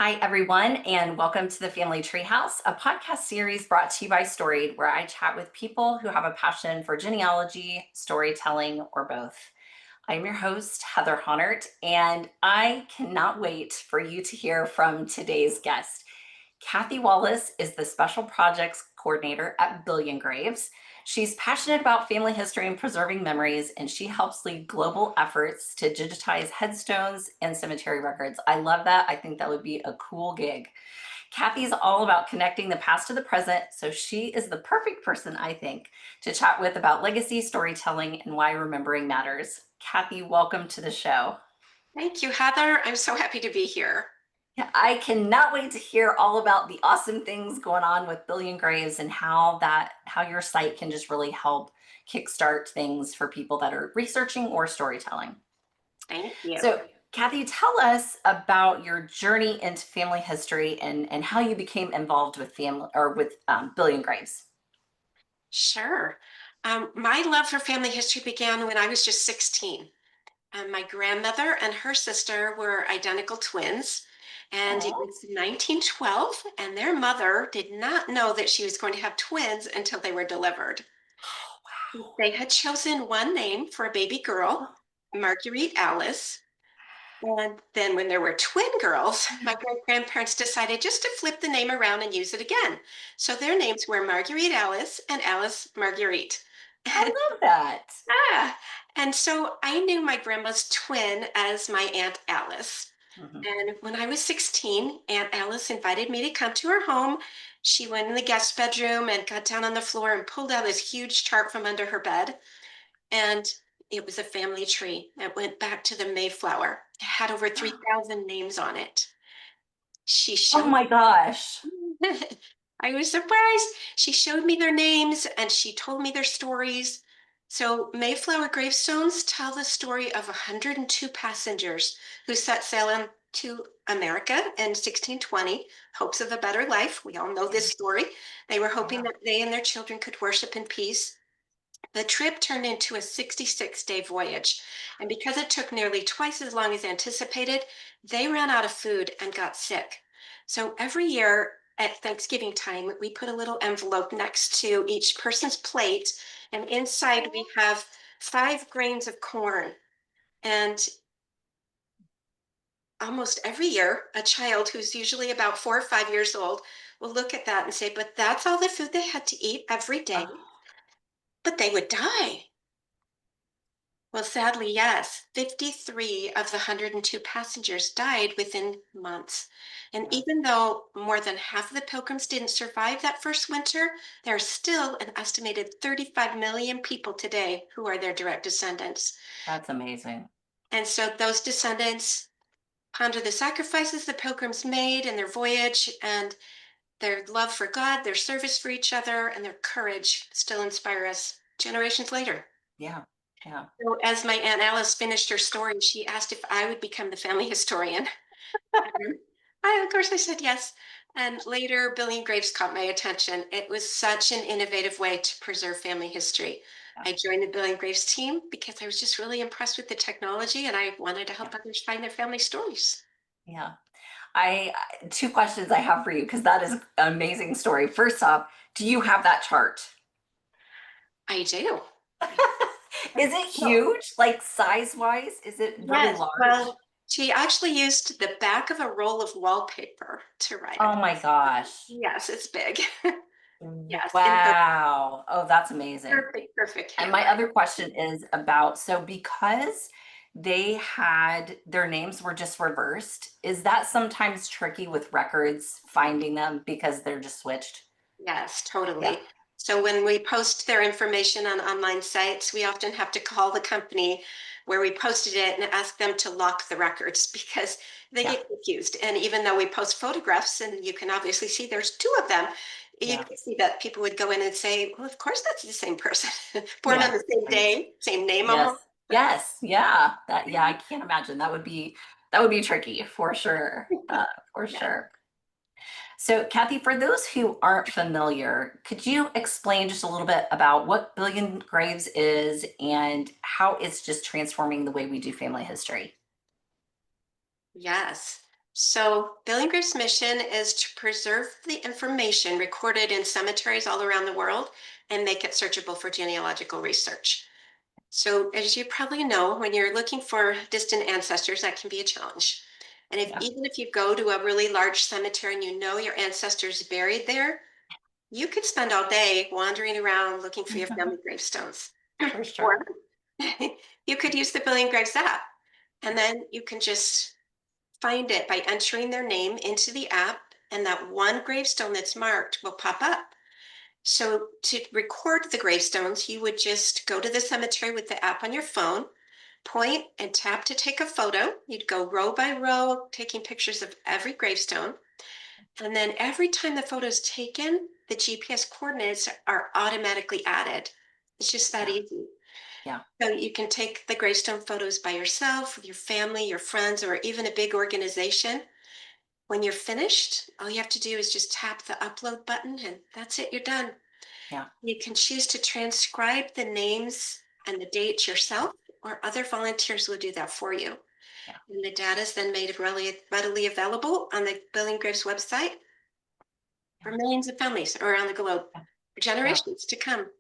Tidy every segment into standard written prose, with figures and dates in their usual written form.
Hi, everyone, and welcome to the Family Treehouse, a podcast series brought to you by Storied, where I chat with people who have a passion for genealogy, storytelling, or both. I'm your host, Heather Haunert, and I cannot wait for you to hear from today's guest. Cathy Wallace is the Special Projects Coordinator at BillionGraves. She's passionate about family history and preserving memories, and she helps lead global efforts to digitize headstones and cemetery records. I love that. I think that would be a cool gig. Cathy's all about connecting the past to the present, so she is the perfect person, I think, to chat with about legacy storytelling and why remembering matters. Cathy, welcome to the show. Thank you, Heather. I'm so happy to be here. Yeah, I cannot wait to hear all about the awesome things going on with BillionGraves and how your site can just really help kickstart things for people that are researching or storytelling. Thank you. So, Cathy, tell us about your journey into family history and how you became involved with family or with BillionGraves. Sure. My love for family history began when I was just 16. My grandmother and her sister were identical twins, and it Oh, was 1912, and their mother did not know that she was going to have twins until they were delivered. They had chosen one name for a baby girl, wow. Marguerite Alice. And then when there were twin girls, my great grandparents decided just to flip the name around and use it again. So their names were Marguerite Alice and Alice Marguerite. I And love that. ah, and so I knew my grandma's twin as my Aunt Alice. Mhm. And when I was 16, Aunt Alice invited me to come to her home. She went in the guest bedroom and got down on the floor and pulled out this huge chart from under her bed. And it was a family tree that went back to the Mayflower. It had over 3,000 names on it. She Oh showed my gosh. I was surprised. She showed me their names and she told me their stories. So Mayflower gravestones tell the story of 102 passengers who set sail into America in 1620, hopes of a better life. We all know this story. They were hoping Yeah. that they and their children could worship in peace. The trip turned into a 66-day voyage, and because it took nearly twice as long as anticipated, they ran out of food and got sick. So every year at Thanksgiving time, we put a little envelope next to each person's plate, and inside we have 5 grains of corn. And almost every year, a child who's usually about 4 or 5 years old will look at that and say, "But that's all the food they had to eat every day, Oh, but they would die." Well, sadly, yes. 53 of the 102 passengers died within months. And yeah. even though more than half of the pilgrims didn't survive that first winter, there are still an estimated 35 million people today who are their direct descendants. That's amazing. And so those descendants ponder the sacrifices the pilgrims made in their voyage, and their love for God, their service for each other, and their courage still inspire us generations later. Yeah. Yeah. So as my Aunt Alice finished her story, she asked if I would become the family historian. And of course, I said yes. And later, BillionGraves caught my attention. It was such an innovative way to preserve family history. Yeah. I joined the BillionGraves team because I was just really impressed with the technology and I wanted to Yeah. help others find their family stories. Yeah. Two questions I have for you because that is an amazing story. First off, do you have that chart? I do. Is it Well, huge? Like size wise? Is it really yes. large? Well, she actually used the back of a roll of wallpaper to write Oh it. my gosh. Yes, it's big. Yes, in the Wow. Oh, that's amazing. perfect, perfect And my handwriting. other question is about so because they had their names were just reversed, is that sometimes tricky with records finding them because they're just switched? Yes, Yeah. totally. So when we post their information on online sites, we often have to call the company where we posted it and ask them to lock the records because they Yeah. get confused. And even though we post photographs and you can obviously see there's two of them, you Yeah. can see that people would go in and say, well, of course that's the same person. Born on Yeah. the same Right. day, same name Yes. almost. Yes. Yeah. Yeah, I can't imagine. That would be tricky for sure. For Yes. sure. So, Cathy, for those who aren't familiar, could you explain just a little bit about what Billion Graves is and how it's just transforming the way we do family history? Yes. So, BillionGraves' mission is to preserve the information recorded in cemeteries all around the world and make it searchable for genealogical research. So, as you probably know, when you're looking for distant ancestors, that can be a challenge. And if Yeah, even if you go to a really large cemetery and you know your ancestors buried there, you could spend all day wandering around looking for your family gravestones. for Or sure. you could use the BillionGraves app, and then you can just find it by entering their name into the app, and that one gravestone that's marked will pop up. So to record the gravestones, you would just go to the cemetery with the app on your phone, point and tap to take a photo. You'd go row by row, taking pictures of every gravestone. And then every time the photo is taken, the GPS coordinates are automatically added. It's just that Yeah, easy. yeah, So you can take the gravestone photos by yourself, with your family, your friends, or even a big organization. When you're finished, all you have to do is just tap the upload button and that's it, you're done. yeah, You can choose to transcribe the names and the dates yourself, or other volunteers will do that for you. yeah, And the data is then made readily available on the Billing Graves website for yeah, millions of families around the globe yeah. for Yeah. generations to come.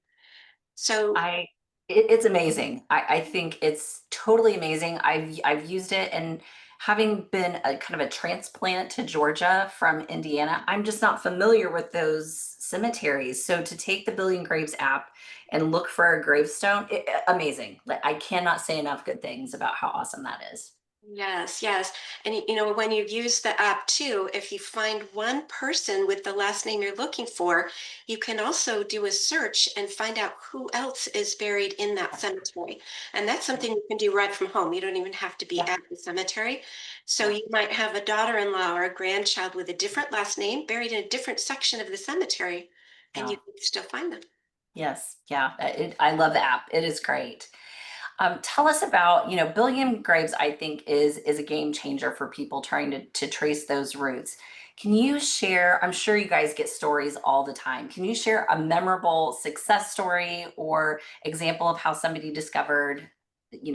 So, I it's amazing. I think it's totally amazing. I've used it, and having been a kind of a transplant to Georgia from Indiana, I'm just not familiar with those cemeteries. So to take the Billion Graves app and look for a gravestone, amazing. Like I cannot say enough good things about how awesome that is. yes, yes. And when you use the app too, if you find one person with the last name you're looking for, you can also do a search and find out who else is buried in that Yeah, cemetery. And that's yeah, something you can do right from home. You don't even have to be yeah, at the cemetery. So yeah, you might have a daughter-in-law or a grandchild with a different last name buried in a different section of the cemetery, and you yeah. can still find them. Yes, yeah. I love the app. It is great. Tell us about, Billion Graves, I think is a game changer for people trying to trace those roots. Can you share, I'm sure you guys get stories all the time. Can you share a memorable success story or example of how somebody discovered,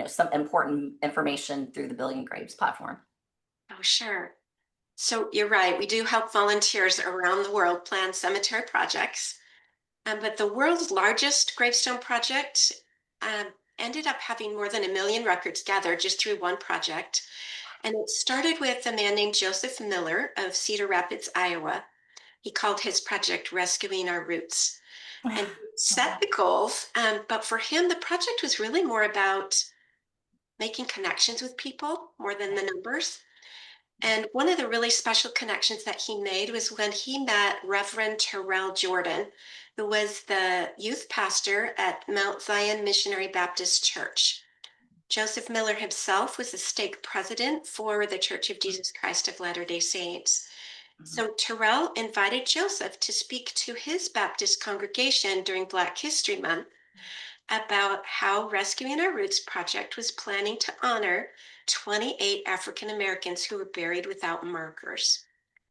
some important information through the Billion Graves platform? Oh, sure. So you're right. We do help volunteers around the world plan cemetery projects. But the world's largest gravestone project ended up having more than 1 million records gathered just through one project. And it started with a man named Joseph Miller of Cedar Rapids, Iowa. He called his project Rescuing Our Roots. And he set the goals. But for him, the project was really more about making connections with people more than Yeah, the numbers. And one of the really special connections that he made was when he met Reverend Terrell Jordan, who was the youth pastor at Mount Zion Missionary Baptist Church. Joseph Miller himself was the stake president for the Church of Jesus Christ of Latter-day Saints. mhm, So Terrell invited Joseph to speak to his Baptist congregation during Black History Month about how Rescuing Our Roots project was planning to honor 28 African Americans who were buried without markers.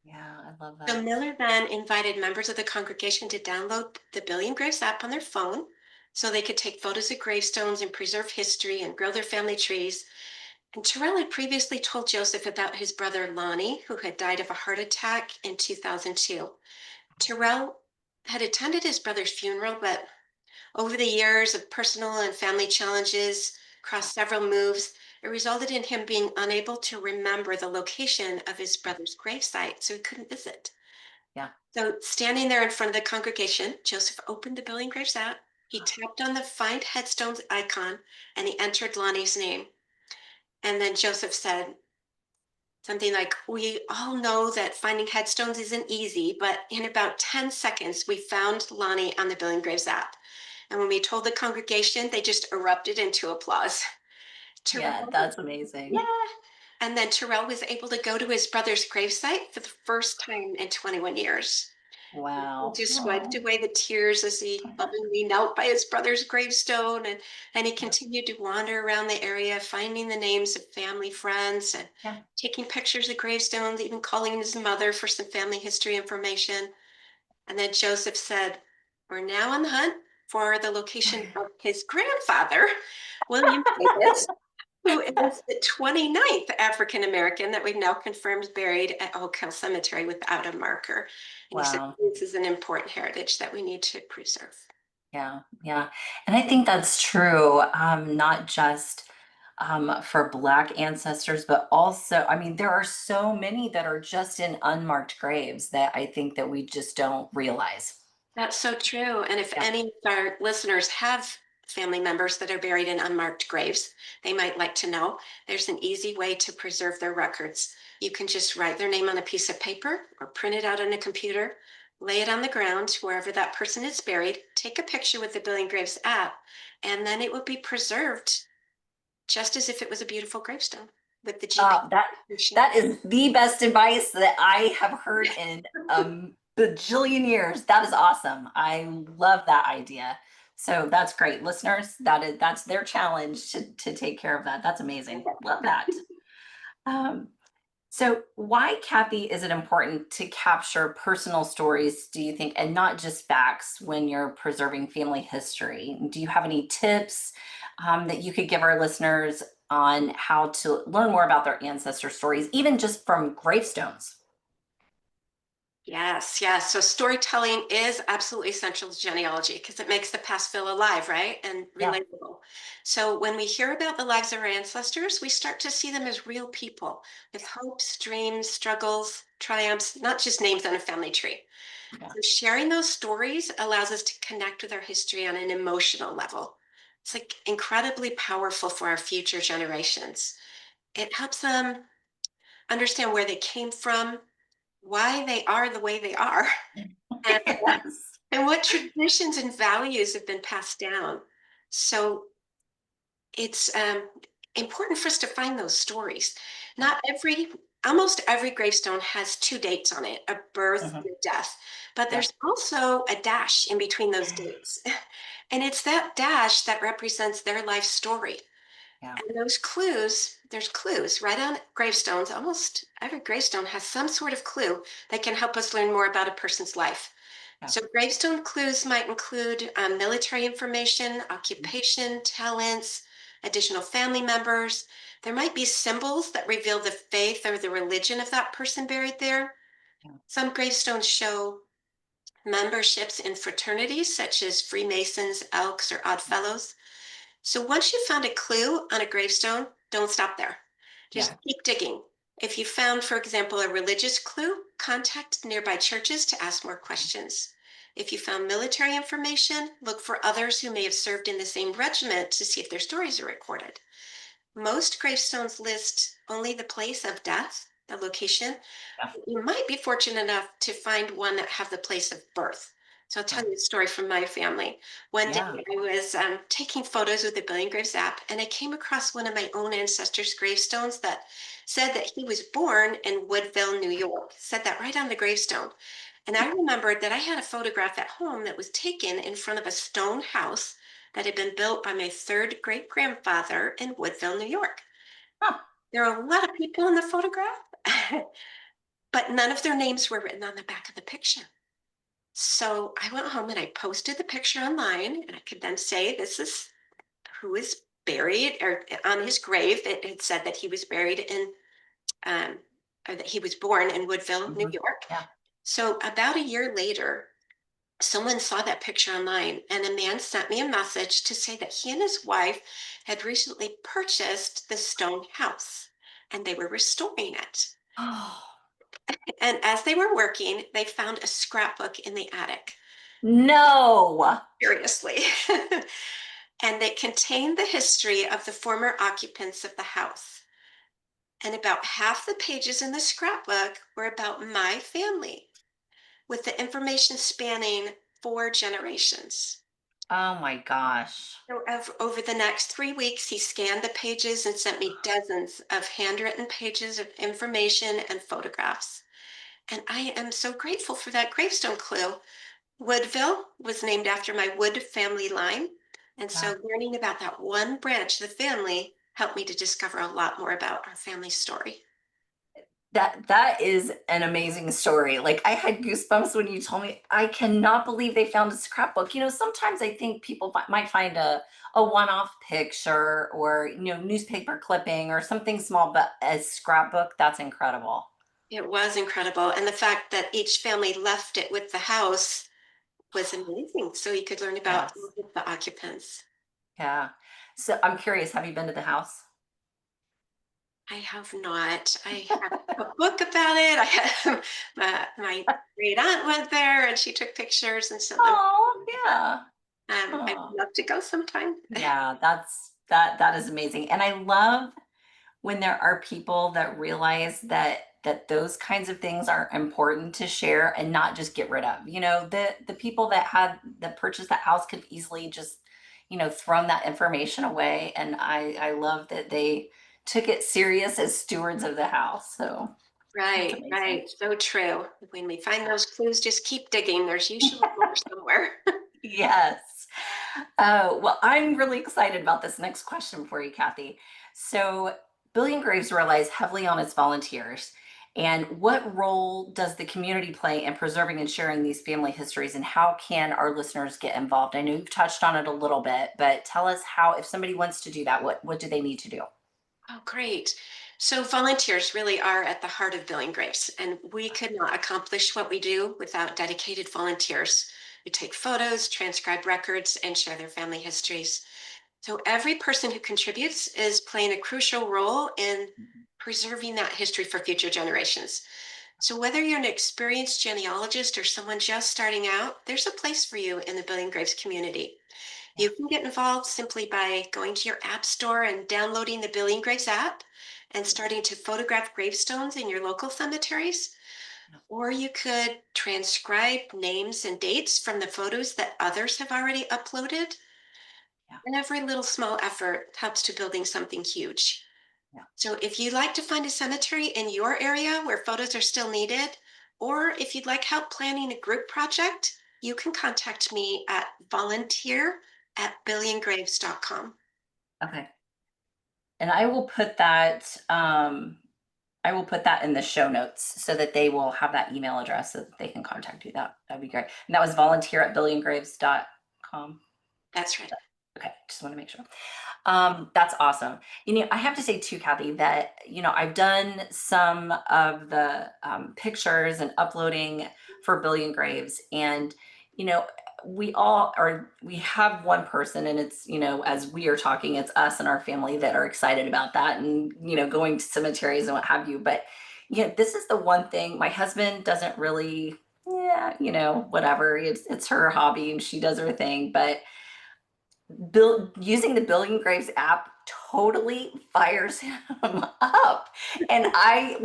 yeah, I love So that. Miller then invited members of the congregation to download the Billion Graves app on their phone so they could take photos of gravestones and preserve history and grow their family trees. And Terrell had previously told Joseph about his brother Lonnie, who had died of a heart attack in 2002. Terrell had attended his brother's funeral, but over the years of personal and family challenges Yeah, across several moves, it resulted in him being unable to remember the location of his brother's gravesite, so he couldn't visit. yeah, So, standing there in front of the congregation, Joseph opened the Billing Graves app. He tapped on the Find Headstones icon and he entered Lonnie's name. And then Joseph said something like, "We all know that finding headstones isn't easy, but in about 10 seconds, we found Lonnie on the Billing Graves app." And when we told the congregation, they just erupted into applause. yeah, Terrell, that's amazing. yeah. And then Terrell was able to go to his brother's gravesite for the first time in 21 years. He Wow. just wiped Oh, away the tears as he lovingly knelt by his brother's gravestone. And he yeah, continued to wander around the area, finding the names of family, friends, and yeah. taking pictures of gravestones, even calling his mother for some family history information. And then Joseph said, "We're now on the hunt for the location of his grandfather, William Davis." who is the 29th African American that we've now confirmed buried at Oak Hill Cemetery without a marker. And he said, Wow. this is an important heritage that we need to preserve. Yeah, yeah. And I think that's true, not just for Black ancestors, but also, I mean, there are so many that are just in unmarked graves that I think that we just don't realize. That's so true. And if Yeah. any of our listeners have family members that are buried in unmarked graves, they might like to know there's an easy way to preserve their records. You can just write their name on a piece of paper or print it out on a computer, lay it on the ground wherever that person is buried, take a picture with the BillionGraves app, and then it will be preserved just as if it was a beautiful gravestone with the That GPS. that is the best advice that I have heard in bajillion years. That is awesome. I love that idea. So that's great. Listeners, that's their challenge to take care of that. That's amazing. Love that. Um, so why, Kathy, is it important to capture personal stories, do you think, and not just facts when you're preserving family history? Do you have any tips that you could give our listeners on how to learn more about their ancestor stories, even just from gravestones? Yes, yes. So storytelling is absolutely essential to genealogy because it makes the past feel alive, right? And Yeah, relatable. So when we hear about the lives of our ancestors, we start to see them as real people with hopes, dreams, struggles, triumphs, not just names on a family tree. yeah, So sharing those stories allows us to connect with our history on an emotional level. It's like incredibly powerful for our future generations. It helps them understand where they came from, why they are the way they are, and, yes, and what traditions and values have been passed down. So it's important for us to find those stories. yeah, Not every, almost every gravestone has two dates on it, a birth mhm, and a death, but yeah, there's also a dash in between those dates. And it's that dash that represents their life story. yeah, And those clues, there's clues right on gravestones. Almost every gravestone has some sort of clue that can help us learn more about a person's life. yeah, So gravestone clues might include military information, mhm, occupation, talents, additional family members. There might be symbols that reveal the faith or the religion of that person buried there. yeah, Some gravestones show memberships in fraternities such as Freemasons, Elks, or Oddfellows. So once you've found a clue on a gravestone, don't stop there. yeah, Just keep digging. If you found, for example, a religious clue, contact nearby churches to ask more questions. If you found military information, look for others who may have served in the same regiment to see if their stories are recorded. Most gravestones list only the place of death, the location. yeah, You might be fortunate enough to find one that have the place of birth. So I'll tell yeah, you a story from my family. One day yeah. I was taking photos with the BillionGraves app, and I came across one of my own ancestors' gravestones that said that he was born in Woodville, New York. Said that right on the gravestone. And I remembered that I had a photograph at home that was taken in front of a stone house that had been built by my third great grandfather in Woodville, New York. Huh. There are a lot of people in the photograph, but none of their names were written on the back of the picture. So I went home and I posted the picture online, and I could then say, this is who is buried, or on his grave, it said that he was buried in, um, or that he was born in Woodville, New Mhm, York. yeah. So about a year later, someone saw that picture online, and a man sent me a message to say that he and his wife had recently purchased the stone house and they were restoring it. Oh, And as they were working, they found a scrapbook in the attic. no. Curiously. And it contained the history of the former occupants of the house. And about half the pages in the scrapbook were about my family, with the information spanning 4 generations. Oh my gosh. So over the next 3 weeks, he scanned the pages and sent me dozens of handwritten pages of information and photographs. And I am so grateful for that gravestone clue. Woodville was named after my Wood family line. And Yeah. so learning about that one branch of the family helped me to discover a lot more about our family story. That is an amazing story. Like, I had goosebumps when you told me. I cannot believe they found a scrapbook. Sometimes I think people might find a one-off picture or newspaper clipping or something small, but a scrapbook, that's incredible. It was incredible. And the fact that each family left it with the house was amazing. So you could learn about Yes. the occupants. Yeah. So I'm curious, have you been to the house? I have not. I have a book about it. I have my great aunt went there and she took pictures and sent them. Oh, yeah. I'd Oh, love to go sometime. yeah, that is amazing. And I love when there are people that realize that those kinds of things are important to share and not just get rid of. The people that purchased that house could easily just, thrown that information away. And I love that they took it serious as stewards of the house. So that's Right, amazing. right. So true. When we find those clues, just keep digging. There's usually more somewhere. Yes. Oh, well, I'm really excited about this next question for you, Kathy. So, Billion Graves relies heavily on its volunteers. And what role does the community play in preserving and sharing these family histories, and how can our listeners get involved? I know you've touched on it a little bit, but tell us how, if somebody wants to do that, what do they need to do? Oh, great. So volunteers really are at the heart of BillionGraves, and we could not accomplish what we do without dedicated volunteers who take photos, transcribe records, and share their family histories. So every person who contributes is playing a crucial role in preserving that history for future generations. So whether you're an experienced genealogist or someone just starting out, there's a place for you in the BillionGraves community. Yeah. You can get involved simply by going to your app store and downloading the BillionGraves app and starting to photograph gravestones in your local cemeteries. Yeah. Or you could transcribe names and dates from the photos that others have already uploaded. Yeah. And every little small effort helps to building something huge. Yeah. So if you'd like to find a cemetery in your area where photos are still needed, or if you'd like help planning a group project, you can contact me at volunteer@billiongraves.com. Okay. And I will put that in the show notes so that they will have that email address so that they can contact you. That'd be great. And that was volunteer at billiongraves.com. That's right. Okay, just want to make sure. That's awesome. I have to say too, Kathy, that I've done some of the pictures and uploading for Billion Graves, and you know, we have one person, and it's as we are talking, it's us and our family that are excited about that, and going to cemeteries and what have you. But this is the one thing my husband doesn't really. Yeah, whatever. It's her hobby and she does her thing, but using the Billion Graves app totally fires him up. And I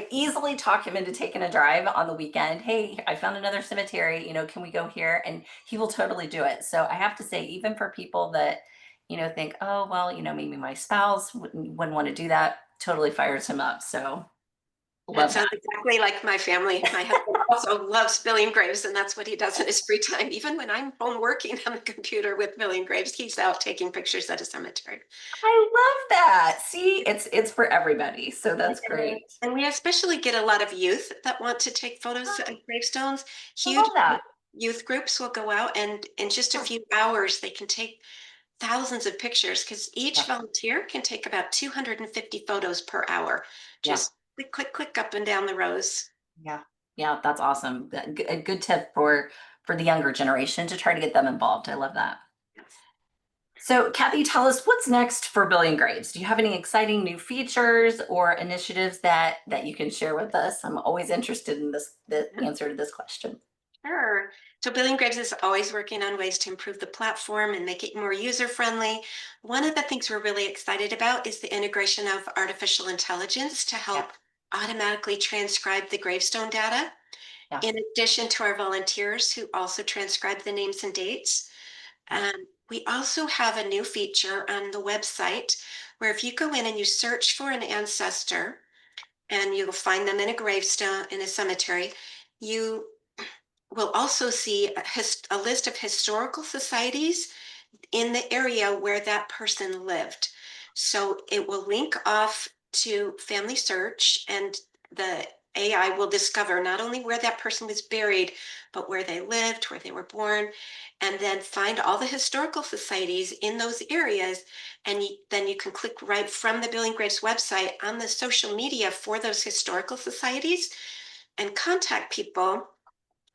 easily talk him into taking a drive on the weekend. Hey, I found another cemetery, can we go here? And he will totally do it. So I have to say, even for people that, think, oh, well, maybe my spouse wouldn't want to do that, totally fires him up. So That love that. sounds exactly like my family. My husband also loves BillionGraves, and that's what he does in his free time. Even when I'm home working on the computer with BillionGraves, he's out taking pictures at a cemetery. I love that. See, it's for everybody. So that's great. And we especially get a lot of youth that want to take photos of gravestones. I Huge love that. youth groups will go out, and in just a Yeah. few hours, they can take thousands of pictures because each Yeah. volunteer can take about 250 photos per hour. Yeah. Just click, click, click up and down the rows. Yeah. Yeah, that's awesome. A good tip for the younger generation to try to get them involved. I love that. Yes. So, Kathy, tell us what's next for Billion Graves. Do you have any exciting new features or initiatives that you can share with us? I'm always interested in the answer to this question. Sure. So BillionGraves is always working on ways to improve the platform and make it more user friendly. One of the things we're really excited about is the integration of artificial intelligence to Yeah. help automatically transcribe the gravestone data. Yeah. In addition to our volunteers who also transcribe the names and dates, Yeah. we also have a new feature on the website where if you go in and you search for an ancestor and you'll find them in a gravestone in a cemetery, you will also see a list of historical societies in the area where that person lived. So it will link off to family search, and the AI will discover not only where that person was buried, but where they lived, where they were born, and then find all the historical societies in those areas. And then you can click right from the BillionGraves website on the social media for those historical societies and contact people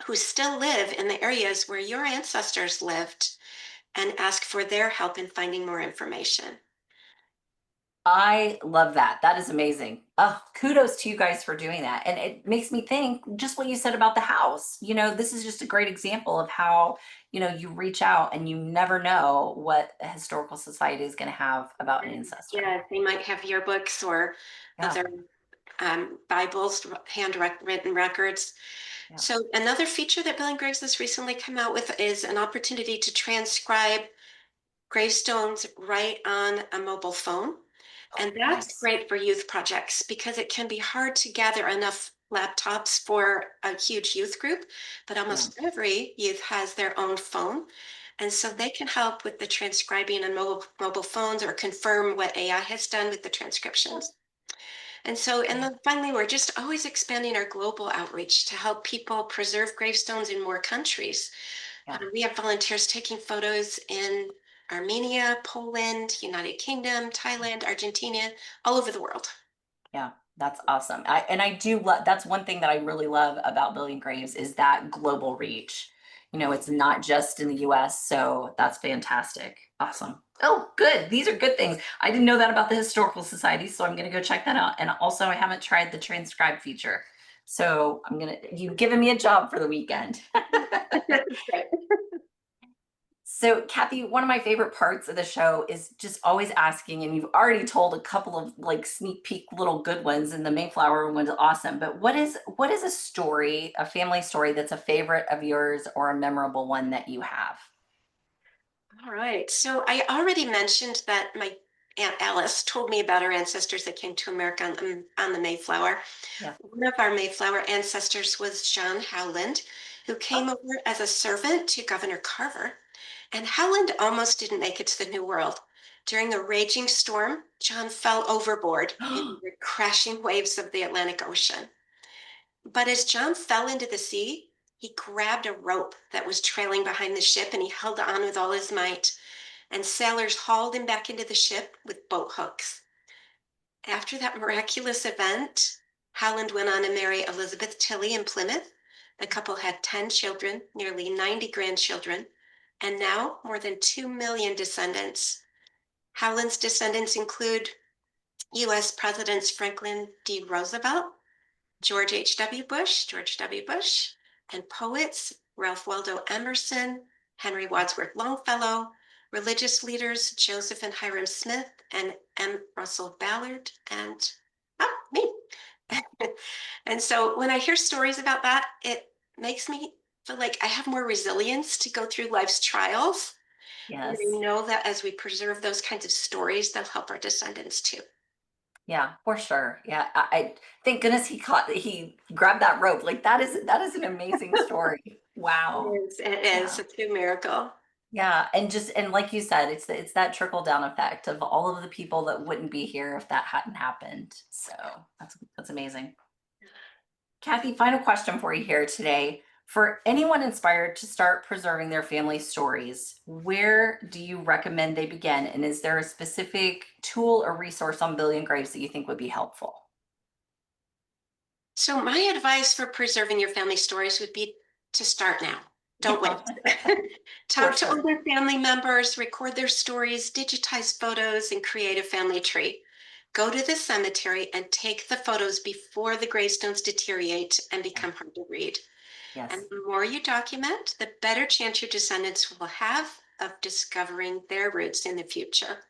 who still live in the areas where your ancestors lived and ask for their help in finding more information. I love that. That is amazing. Oh, kudos to you guys for doing that. And it makes me think just what you said about the house. This is just a great example of how, you reach out and you never know what a historical society is going to have about an ancestor. Yeah, they might have yearbooks or Yeah. other Bibles, handwritten records. Yeah. So another feature that BillionGraves has recently come out with is an opportunity to transcribe gravestones right on a mobile phone. And that's Nice. great for youth projects because it can be hard to gather enough laptops for a huge youth group, but Yeah. almost every youth has their own phone. And so they can help with the transcribing on mobile phones or confirm what AI has done with the transcriptions. And then finally, we're just always expanding our global outreach to help people preserve gravestones in more countries. Yeah. We have volunteers taking photos in Armenia, Poland, United Kingdom, Thailand, Argentina, all over the world. Yeah, that's awesome. I do love that's one thing that I really love about Billion Graves is that global reach. It's not just in the US, so that's fantastic. Awesome. Oh, good. These are good things. I didn't know that about the historical society, so I'm gonna go check that out. And also I haven't tried the transcribe feature. So you've given me a job for the weekend. Great. So, Kathy, one of my favorite parts of the show is just always asking, and you've already told a couple of like sneak peek little good ones, and the Mayflower one's awesome. But what is a story, a family story that's a favorite of yours or a memorable one that you have? All right. So I already mentioned that my Aunt Alice told me about our ancestors that came to America on the Mayflower. Yeah. One of our Mayflower ancestors was John Howland, who Oh, came over as a servant to Governor Carver. And Howland almost didn't make it to the New World. During a raging storm, John fell overboard into the crashing waves of the Atlantic Ocean. But as John fell into the sea, he grabbed a rope that was trailing behind the ship and he held on with all his might. And sailors hauled him back into the ship with boat hooks. After that miraculous event, Howland went on to marry Elizabeth Tilley in Plymouth. The couple had 10 children, nearly 90 grandchildren, and now more than 2 million descendants. Howland's descendants include US Presidents Franklin D. Roosevelt, George W. Bush, and poets Ralph Waldo Emerson, Henry Wadsworth Longfellow, religious leaders Joseph and Hiram Smith, and M. Russell Ballard, and me. And so when I hear stories about that, it makes me feel like I have more resilience to go through life's trials. And I yes. know that as we preserve those kinds of stories, they'll help our descendants too. Yeah, for sure. Yeah. I thank goodness he grabbed that rope. Like that is an amazing story. Wow. It is Yeah. a true miracle. Yeah, and like you said, it's that trickle down effect of all of the people that wouldn't be here if that hadn't happened. So that's amazing. Kathy, final question for you here today. For anyone inspired to start preserving their family stories, where do you recommend they begin? And is there a specific tool or resource on Billion Graves that you think would be helpful? So, my advice for preserving your family stories would be to start now. Don't wait. Yeah, for Talk to sure. older family members, record their stories, digitize photos, and create a family tree. Go to the cemetery and take the photos before the gravestones deteriorate and Yeah. become hard to read. And Yes. the more you document, the better chance your descendants will have of discovering their roots in the future.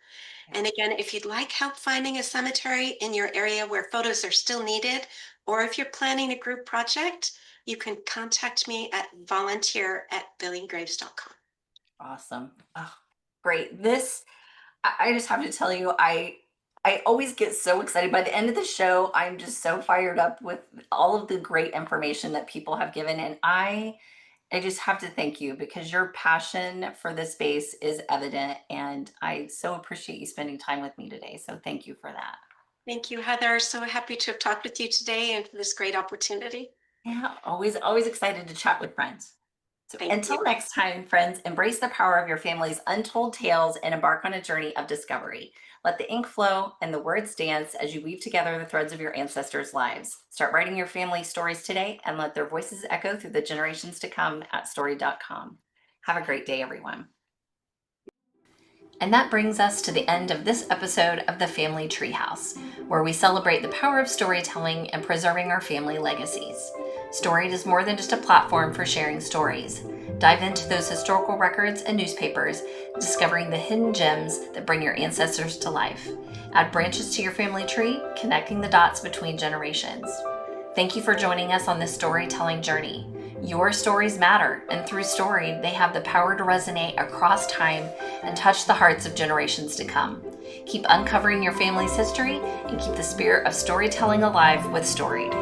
Yeah. And again, if you'd like help finding a cemetery in your area where photos are still needed, or if you're planning a group project, you can contact me at volunteer@billinggraves.com. Awesome. Oh, great. I just have to tell you, I always get so excited. By the end of the show, I'm just so fired up with all of the great information that people have given. And I just have to thank you because your passion for this space is evident. And I so appreciate you spending time with me today. So thank you for that. Thank you, Heather. So happy to have talked with you today and for this great opportunity. Yeah, always excited to chat with friends. So Thank you. until next time, friends, embrace the power of your family's untold tales and embark on a journey of discovery. Let the ink flow and the words dance as you weave together the threads of your ancestors' lives. Start writing your family stories today and let their voices echo through the generations to come at story.com. Have a great day, everyone. And that brings us to the end of this episode of the Family Treehouse, where we celebrate the power of storytelling and preserving our family legacies. Storied is more than just a platform for sharing stories. Dive into those historical records and newspapers, discovering the hidden gems that bring your ancestors to life. Add branches to your family tree, connecting the dots between generations. Thank you for joining us on this storytelling journey. Your stories matter, and through story, they have the power to resonate across time and touch the hearts of generations to come. Keep uncovering your family's history and keep the spirit of storytelling alive with Storied.